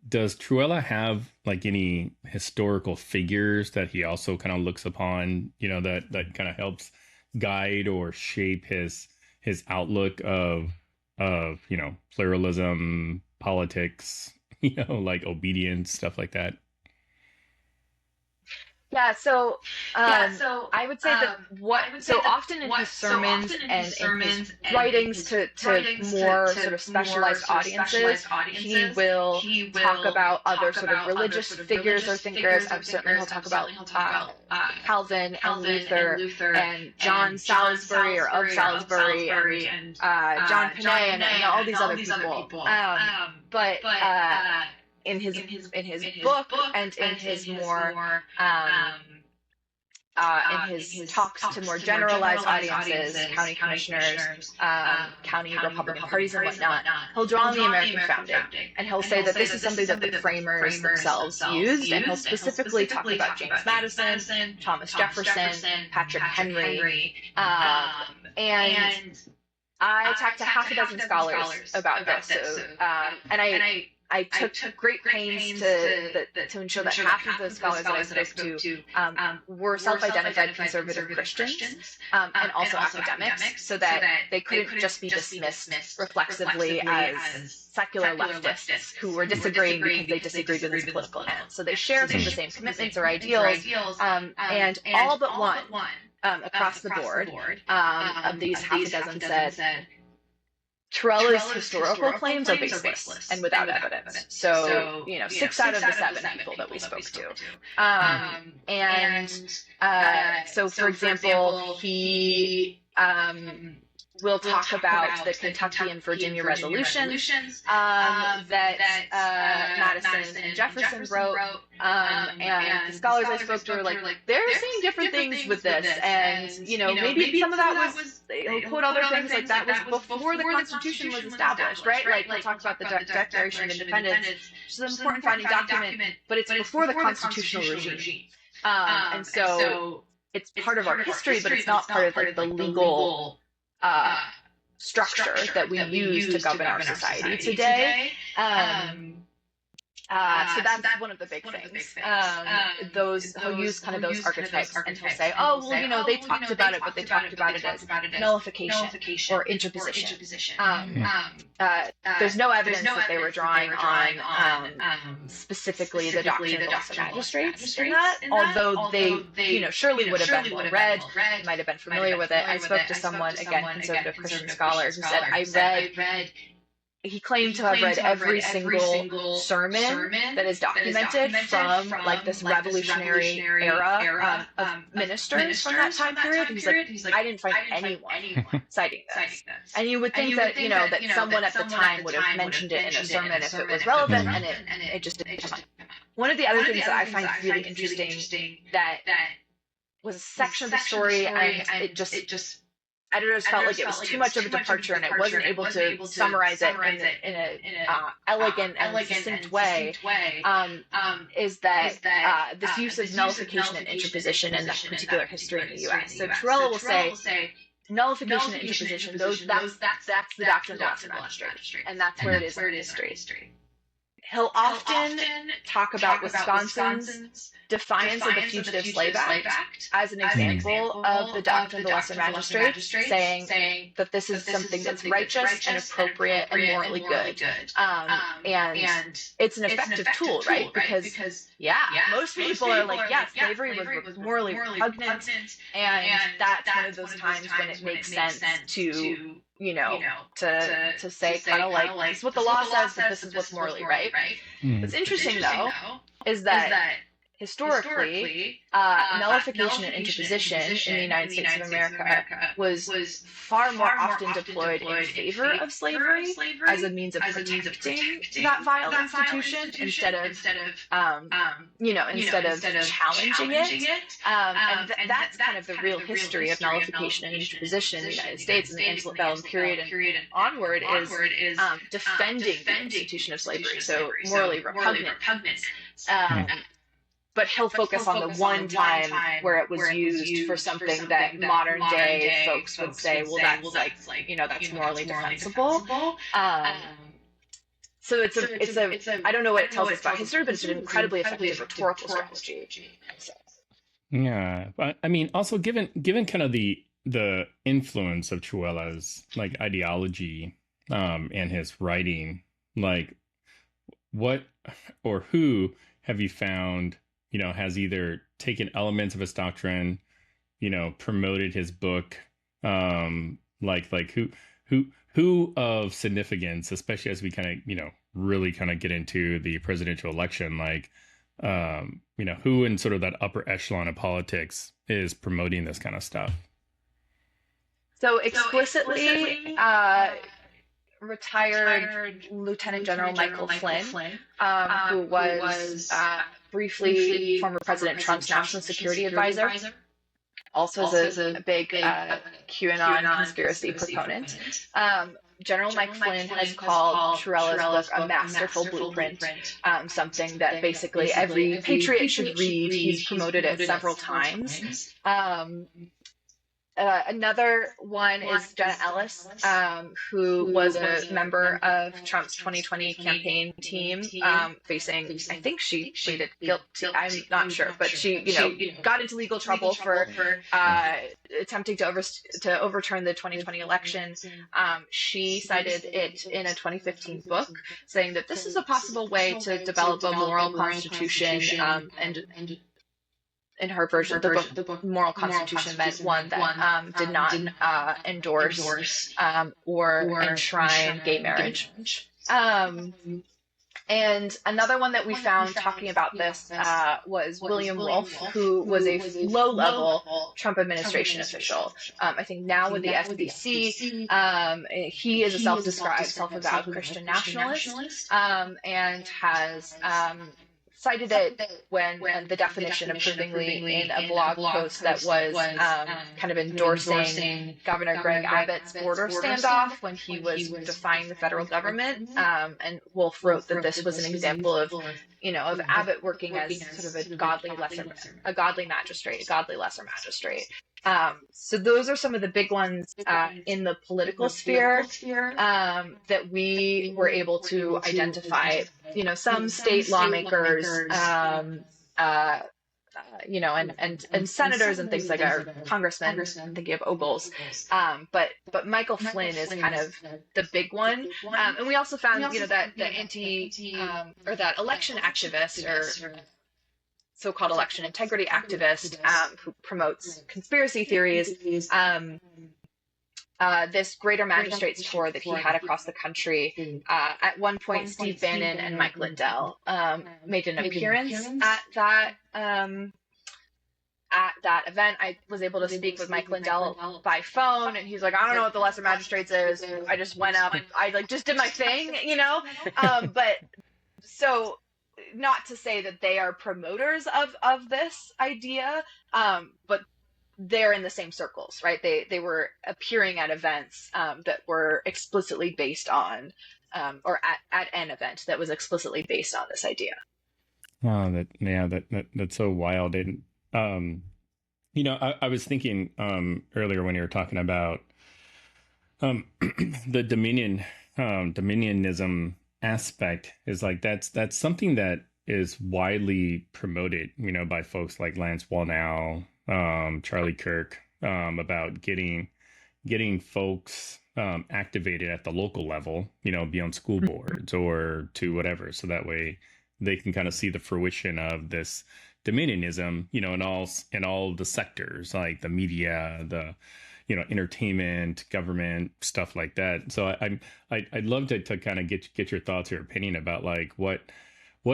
Trewhella have like any historical figures that he also kind of looks upon, that kind of helps guide or shape his outlook of pluralism, politics, like obedience, stuff like that? Yeah, so I would say that often in his sermons and in his writings to more sort of specialized audiences, he will talk about other sort of religious figures or thinkers. Certainly he'll talk about Calvin and Luther and John Salisbury or of Salisbury and John Panay and all these other people. But in his book and in his more in his talks to more generalized audiences, county commissioners, county Republican parties and whatnot, he'll draw on the American founding, and he'll say that this is something that the framers themselves used, and he'll specifically talk about James Madison, Thomas Jefferson, Patrick Henry, and I talked to half a dozen scholars about this, and I took great pains to ensure that half of the scholars that I spoke to were self-identified conservative Christians, and also academics, so that they couldn't just be dismissed reflexively as secular leftists who were disagreeing because they disagreed with his political ends. So they share some of the same commitments or ideals, and all but one across the board of these half a dozen said, Trewhella's historical claims are baseless and without evidence. So, 6 out of the 7 people that we spoke to. So, for example, he will talk about the Kentucky and Virginia resolutions that Madison and Jefferson wrote. And the scholars I spoke to were like, they're saying different things with this. And, maybe some of that was, he'll quote other things like that was before the Constitution was established, right? Like, we'll talk about the Declaration of Independence, which is an important founding document, but it's before the constitutional regime. And so it's part of our history, but it's not part of like the legal structure that we use to govern our society today. So that's one of the big things. He'll use kind of those archetypes, and he'll say, they talked about it, but they talked about it as nullification or interposition. There's no evidence that they were drawing on specifically the Doctrine of the Lesser Magistrates in that, although they surely would have been well read, might have been familiar with it. I spoke to someone, again, conservative Christian scholar, who said, he claimed to have read every single sermon that is documented from like this revolutionary era of ministers from that time period. He's like, I didn't find anyone citing this. And you would think that, that someone at the time would have mentioned it in a sermon if it was relevant, and it just didn't come up. One of the other things that I find really interesting that was a section of the story, and it just editors felt like it was too much of a departure, and it wasn't able to summarize it in an elegant and succinct way, is that this use of nullification and interposition in that particular history in the U.S. So Trewhella will say, nullification and interposition, that's the Doctrine of the Lesser Magistrates, and that's where it is in history. He'll often talk about Wisconsin's defiance of the Fugitive Slave Act as an example of the Doctrine of the Lesser Magistrates, saying that this is something that's righteous and appropriate and morally good. And it's an effective tool, right? Because most people are like, slavery was morally repugnant, and that's one of those times when it makes sense to to say kind of like, this is what the law says, but this is what's morally right. What's interesting, though, is that historically, nullification and interposition in the United States of America was far more often deployed in favor of slavery as a means of protecting that vile institution instead of challenging it. And that's kind of the real history of nullification and interposition in the United States in the antebellum period and onward is defending the institution of slavery, so morally repugnant. But he'll focus on the one time where it was used for something that modern day folks would say, well, that's that's morally defensible. So it's a I don't know what it tells us about history, but it's an incredibly effective rhetorical strategy. Yeah, but I mean, also given kind of the influence of Trewhella's like ideology and his writing, like what or who have you found has either taken elements of his doctrine, promoted his book, like who of significance, especially as we kind of, really kind of get into the presidential election, like, who in sort of that upper echelon of politics is promoting this kind of stuff? So explicitly, retired Lieutenant General Michael Flynn, who was briefly former President Trump's national security advisor, also is a big QAnon conspiracy proponent. General Mike Flynn has called Trewhella's book a masterful blueprint, something that basically every patriot should read. He's promoted it several times. Another one is Jenna Ellis, who was a member of Trump's 2020 campaign team, facing, I think she pleaded guilty, I'm not sure, but she, got into legal trouble for attempting to overturn the 2020 election. She cited it in a 2015 book, saying that this is a possible way to develop a moral constitution, in her version, the book Moral Constitution meant one that did not endorse or enshrine gay marriage. And another one that we found talking about this was William Wolf, who was a low-level Trump administration official. I think now with the SBC, he is a self-described, self-avowed Christian nationalist, and has cited it when the definition approvingly in a blog post that was kind of endorsing Governor Greg Abbott's border standoff when he was defying the federal government. And Wolf wrote that this was an example of Abbott working as sort of a godly lesser magistrate. So those are some of the big ones in the political sphere that we were able to identify. Some state lawmakers, and senators and things like our congressmen. I'm thinking of Ogles, but Michael Flynn is kind of the big one. And we also found that the that election activist or so-called election integrity activist who promotes conspiracy theories. This Greater Magistrates tour that he had across the country. At one point, Steve Bannon and Mike Lindell made an appearance at that event. I was able to speak with Mike Lindell by phone, and he's like, I don't know what the Lesser Magistrates is. I just went up. I just did my thing, But so, not to say that they are promoters of this idea, but they're in the same circles, right? They were appearing at events that were explicitly based on, or at an event that was explicitly based on this idea. Oh, that's so wild. And I was thinking earlier when you were talking about the dominionism aspect is like that's something that is widely promoted, by folks like Lance Wallnau, Charlie Kirk, about getting folks activated at the local level, be on school boards or to whatever, so that way they can kind of see the fruition of this dominionism, in all the sectors, like the media, the entertainment, government, stuff like that. So I'd love to kind of get your thoughts or opinion about like what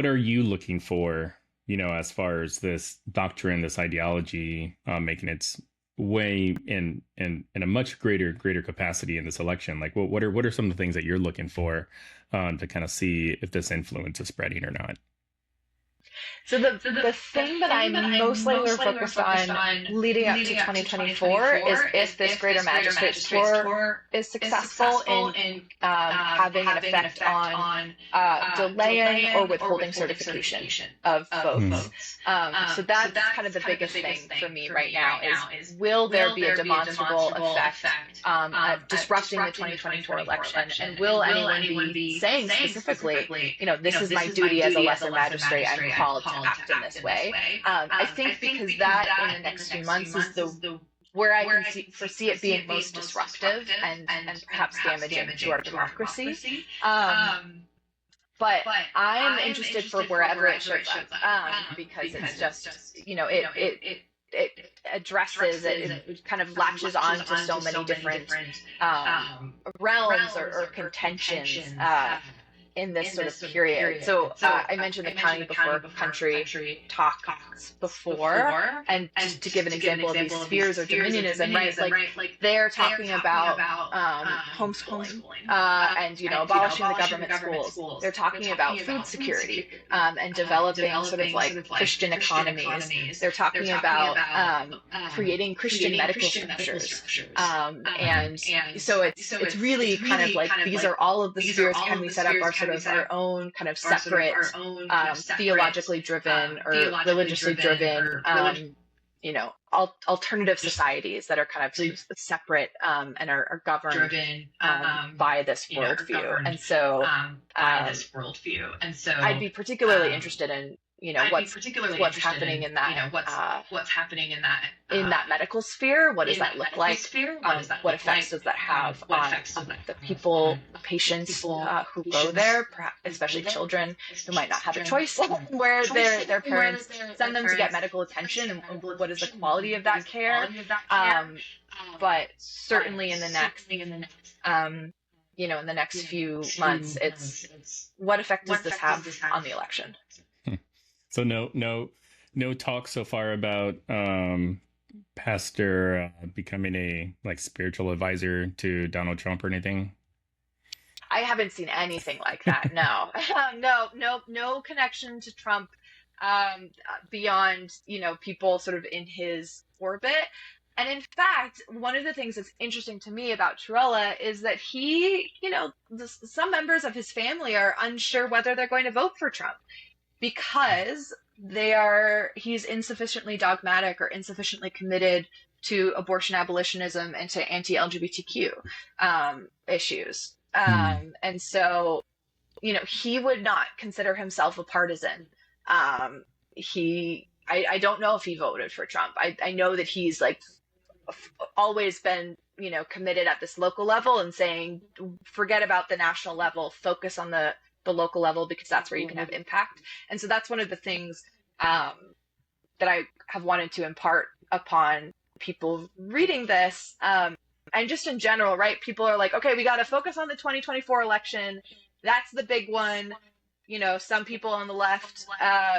are you looking for, as far as this doctrine, this ideology making its way in a much greater capacity in this election. Like what are some of the things that you're looking for to kind of see if this influence is spreading or not? So the thing that I'm most likely focused on leading up to 2024 is if this Greater Magistrates tour is successful in having an effect on delaying or withholding certification of votes. So that's kind of the biggest thing for me right now is will there be a demonstrable effect at disrupting the 2024 election? And will anyone be saying specifically, this is my duty as a lesser magistrate, I'm called to act in this way. I think because that in the next few months is the where I can foresee it being most disruptive and perhaps damaging to our democracy. But I'm interested for wherever it shows up, because it's just it addresses it kind of latches on to so many different realms or contentions in this sort of period. So I mentioned the county before country talks before, and just to give an example of these spheres or dominionism, right? Like they're talking about homeschooling and abolishing the government schools. They're talking about food security and developing sort of like Christian economies. They're talking about creating Christian medical structures, and so it's really kind of like these are all of the spheres. Can we set up our sort of our own kind of separate, theologically driven or religiously driven, alternative societies that are kind of separate and are governed by this worldview. And so I'd be particularly interested in what's happening in that in that medical sphere. What does that look like? What effects does that have on the people, patients who go there, especially children who might not have a choice where their parents send them to get medical attention, and what is the quality of that care? But certainly in the next in the next few months, it's what effect does this have on the election? So no talk so far about Pastor becoming a spiritual advisor to Donald Trump or anything? I haven't seen anything like that. No, no connection to Trump beyond, people sort of in his orbit. And in fact, one of the things that's interesting to me about Trewhella is that he, some members of his family are unsure whether they're going to vote for Trump because he's insufficiently dogmatic or insufficiently committed to abortion abolitionism and to anti-LGBTQ issues. And so, he would not consider himself a partisan. I don't know if he voted for Trump. I know that he's always been, committed at this local level and saying, forget about the national level, focus on the local level, because that's where you can have impact. And so that's one of the things that I have wanted to impart upon people reading this. And just in general, right? People are like, okay, we got to focus on the 2024 election. That's the big one. Some people on the left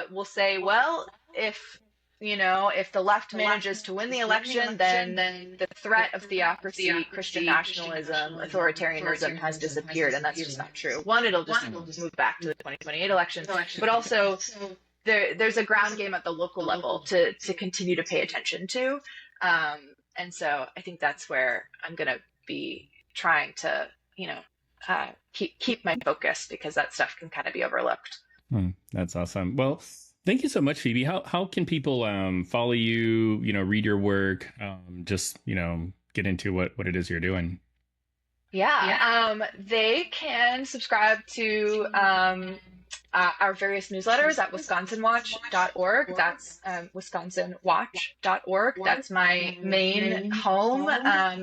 will say, well, if the left manages to win the election, then the threat of theocracy, Christian nationalism, authoritarianism has disappeared. And that's just not true. One, it'll just move back to the 2028 election. But also, there's a ground game at the local level to continue to pay attention to. And so I think that's where I'm going to be trying to, keep my focus, because that stuff can kind of be overlooked. That's awesome. Well, thank you so much, Phoebe. How can people follow you, read your work, just, get into what it is you're doing? Yeah. They can subscribe to our various newsletters at wisconsinwatch.org. That's wisconsinwatch.org. That's my main home,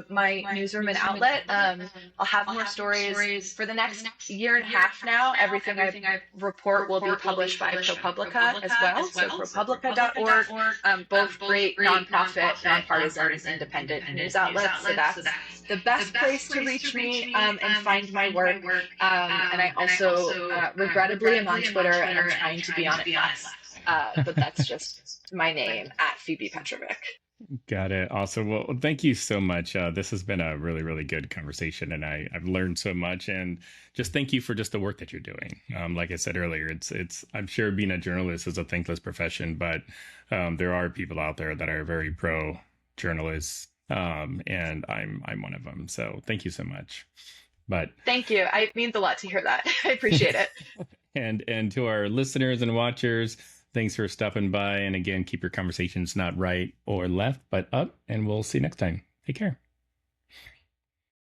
my newsroom and outlet. I'll have more stories for the next year and a half now. Everything I report will be published by ProPublica as well. So ProPublica.org, both great nonprofit, nonpartisan, independent news outlets. So that's the best place to reach me and find my work. And I also, regrettably, am on Twitter, and I'm trying to be on it less. But that's just my name, at Phoebe Petrovic. Got it. Awesome. Well, thank you so much. This has been a really, really good conversation, and I've learned so much. And just thank you for just the work that you're doing. Like I said earlier, it's I'm sure being a journalist is a thankless profession, but there are people out there that are very pro journalists, and I'm one of them. So thank you so much. But thank you. It means a lot to hear that. I appreciate it. And to our listeners and watchers, thanks for stopping by. And again, keep your conversations not right or left, but up. And we'll see you next time. Take care.